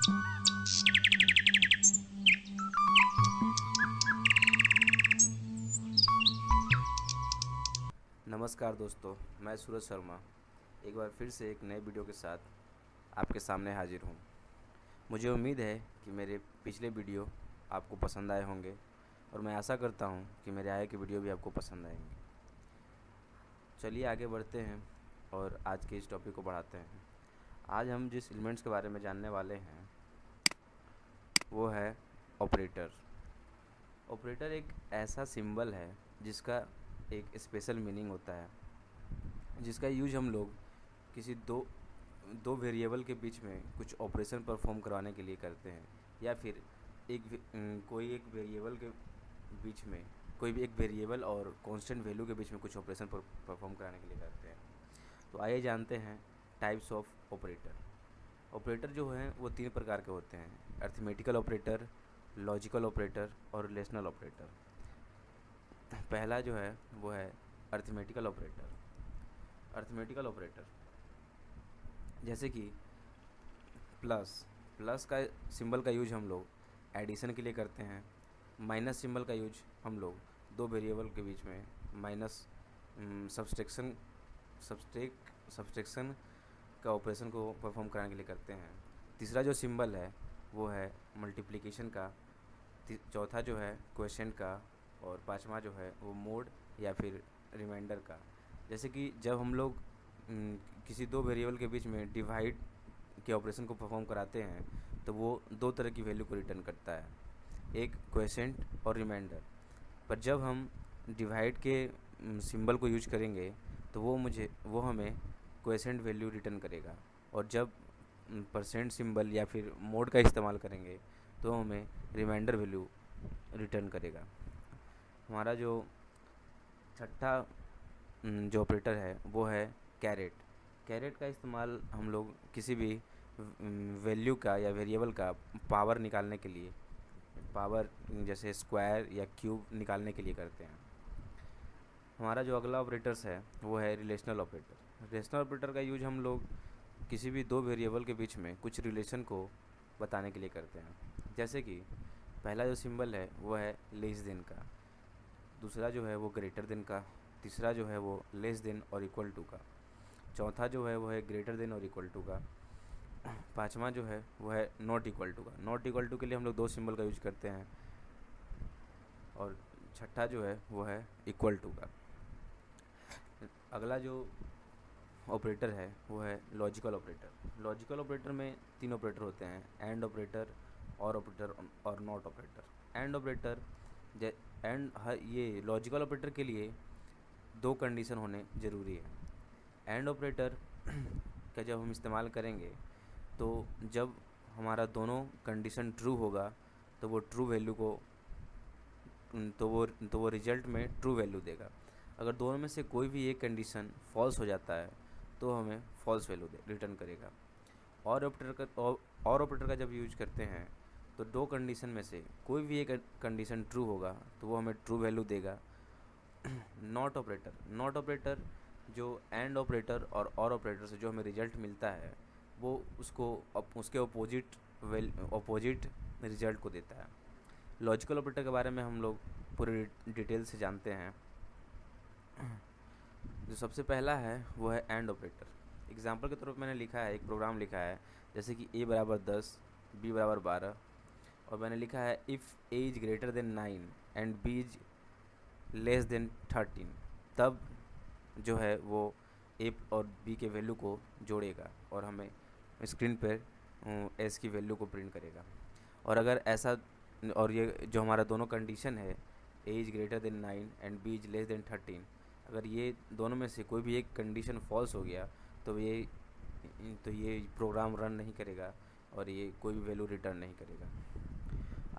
नमस्कार दोस्तों, मैं सूरज शर्मा एक बार फिर से एक नए वीडियो के साथ आपके सामने हाजिर हूँ। मुझे उम्मीद है कि मेरे पिछले वीडियो आपको पसंद आए होंगे और मैं आशा करता हूँ कि मेरे आगे के वीडियो भी आपको पसंद आएंगे। चलिए आगे बढ़ते हैं और आज के इस टॉपिक को बढ़ाते हैं। आज हम जिस एलिमेंट्स के बारे में जानने वाले हैं वो है ऑपरेटर। ऑपरेटर एक ऐसा सिंबल है जिसका एक स्पेशल मीनिंग होता है, जिसका यूज हम लोग किसी दो वेरिएबल के बीच में कुछ ऑपरेशन परफॉर्म करवाने के लिए करते हैं, या फिर कोई एक वेरिएबल के बीच में कोई भी एक वेरिएबल और कांस्टेंट वैल्यू के बीच में कुछ ऑपरेशन परफॉर्म कराने के लिए करते हैं। तो आइए जानते हैं टाइप्स ऑफ ऑपरेटर। ऑपरेटर जो हैं वो 3 प्रकार के होते हैं: अर्थमेटिकल ऑपरेटर, लॉजिकल ऑपरेटर और रिलेशनल ऑपरेटर। पहला जो है वो है अर्थमेटिकल ऑपरेटर। अर्थमेटिकल ऑपरेटर जैसे कि प्लस का सिंबल का यूज हम लोग एडिशन के लिए करते हैं। माइनस सिंबल का यूज हम लोग दो वेरिएबल के बीच में माइनस सब्सट्रैक्शन का ऑपरेशन को परफॉर्म कराने के लिए करते हैं। तीसरा जो सिंबल है वो है मल्टीप्लिकेशन का। चौथा जो है क्वोशिएंट का, और पांचवा जो है वो मोड या फिर रिमाइंडर का। जैसे कि जब हम लोग किसी दो वेरिएबल के बीच में डिवाइड के ऑपरेशन को परफॉर्म कराते हैं तो वो दो तरह की वैल्यू को रिटर्न करता है, एक क्वोशिएंट और रिमाइंडर। पर जब हम डिवाइड के सिंबल को यूज करेंगे तो वो हमें क्वोशिएंट वैल्यू रिटर्न करेगा, और जब परसेंट सिंबल या फिर मोड का इस्तेमाल करेंगे तो हमें रिमाइंडर वैल्यू रिटर्न करेगा। हमारा जो छठा जो ऑपरेटर है वो है कैरेट। कैरेट का इस्तेमाल हम लोग किसी भी वैल्यू का या वेरिएबल का पावर निकालने के लिए, पावर जैसे स्क्वायर या क्यूब निकालने के लिए करते हैं। हमारा जो अगला ऑपरेटर्स है वो है रिलेशनल ऑपरेटर। रिलेशनल ऑपरेटर का यूज हम लोग किसी भी दो वेरिएबल के बीच में कुछ रिलेशन को बताने के लिए करते हैं। जैसे कि पहला जो सिंबल है वो है लेस देन का, दूसरा जो है वो ग्रेटर देन का, तीसरा जो है वो लेस देन और इक्वल टू का, चौथा जो है वो है ग्रेटर देन और इक्वल टू का, पांचवा जो है वो है नॉट इक्वल टू का। नॉट इक्वल टू के लिए हम लोग दो सिंबल का यूज करते हैं, और छठा जो है वो है इक्वल टू का। अगला जो ऑपरेटर है वो है लॉजिकल ऑपरेटर। लॉजिकल ऑपरेटर में 3 ऑपरेटर होते हैं: एंड ऑपरेटर, और ऑपरेटर और नॉट ऑपरेटर। एंड ऑपरेटर ये लॉजिकल ऑपरेटर के लिए 2 कंडीशन होने ज़रूरी है। एंड ऑपरेटर का जब हम इस्तेमाल करेंगे तो जब हमारा दोनों कंडीशन ट्रू होगा तो वो ट्रू वैल्यू को तो वो रिजल्ट में ट्रू वैल्यू देगा। अगर दोनों में से कोई भी एक कंडीशन फॉल्स हो जाता है तो हमें फॉल्स वैल्यू रिटर्न करेगा। और ऑपरेटर का जब यूज करते हैं तो 2 कंडीशन में से कोई भी एक कंडीशन ट्रू होगा तो वो हमें ट्रू वैल्यू देगा। नॉट ऑपरेटर जो एंड ऑपरेटर और ऑपरेटर से जो हमें रिजल्ट मिलता है वो उसके अपोजिट रिजल्ट को देता है। लॉजिकल ऑपरेटर के बारे में हम लोग पूरे डिटेल से जानते हैं। जो सबसे पहला है वो है एंड ऑपरेटर। एग्जाम्पल के तौर पर मैंने लिखा है, एक प्रोग्राम लिखा है जैसे कि a बराबर 10, b बराबर 12, और मैंने लिखा है if a is greater than 9 and b is less than 13, तब जो है वो a और b के वैल्यू को जोड़ेगा और हमें स्क्रीन पर s की वैल्यू को प्रिंट करेगा। और अगर ऐसा, और ये जो हमारा दोनों कंडीशन है a is greater than 9 and b is less than 13, अगर ये दोनों में से कोई भी एक कंडीशन फॉल्स हो गया तो ये प्रोग्राम रन नहीं करेगा और ये कोई भी वैल्यू रिटर्न नहीं करेगा।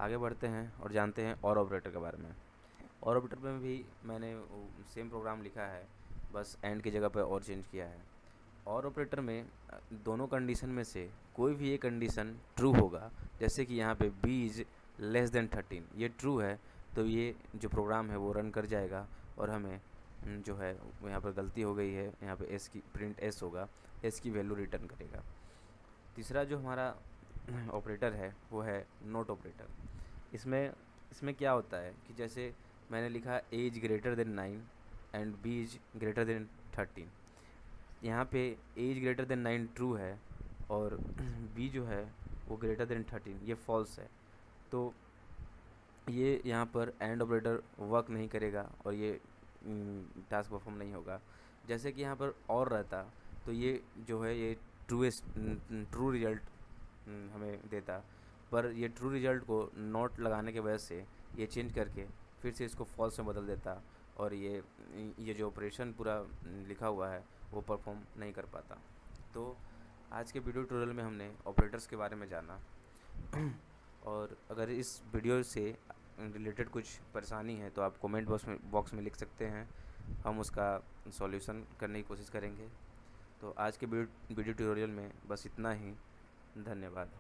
आगे बढ़ते हैं और जानते हैं और ऑपरेटर के बारे में। और ऑपरेटर में भी मैंने सेम प्रोग्राम लिखा है, बस एंड की जगह पर और चेंज किया है। और ऑपरेटर में दोनों कंडीशन में से कोई भी एक कंडीशन ट्रू होगा, जैसे कि यहाँ पे b इज़ लेस देन 13, ये ट्रू है तो ये जो प्रोग्राम है वो रन कर जाएगा और हमें जो है यहाँ पर गलती हो गई है, यहाँ पे s की प्रिंट s होगा, s की वैल्यू रिटर्न करेगा। तीसरा जो हमारा ऑपरेटर है वो है नोट ऑपरेटर। इसमें इसमें क्या होता है कि जैसे मैंने लिखा a is greater than 9 and b is greater than 13। यहाँ पे a is greater than 9 true है और बी जो है वो ग्रेटर देन 13 ये फॉल्स है। तो ये यहाँ पर एंड ऑपरेटर वर्क नहीं करेगा और ये टास्क परफॉर्म नहीं होगा। जैसे कि यहाँ पर और रहता तो ये जो है ये ट्रू रिजल्ट हमें देता, पर ये ट्रू रिजल्ट को नॉट लगाने की वजह से ये चेंज करके फिर से इसको फॉल्स में बदल देता और ये जो ऑपरेशन पूरा लिखा हुआ है वो परफॉर्म नहीं कर पाता। तो आज के वीडियो ट्यूटोरियल में हमने ऑपरेटर्स के बारे में जाना और अगर इस वीडियो से रिलेटेड कुछ परेशानी है तो आप कमेंट बॉक्स में लिख सकते हैं, हम उसका सॉल्यूशन करने की कोशिश करेंगे। तो आज के वीडियो ट्यूटोरियल में बस इतना ही। धन्यवाद।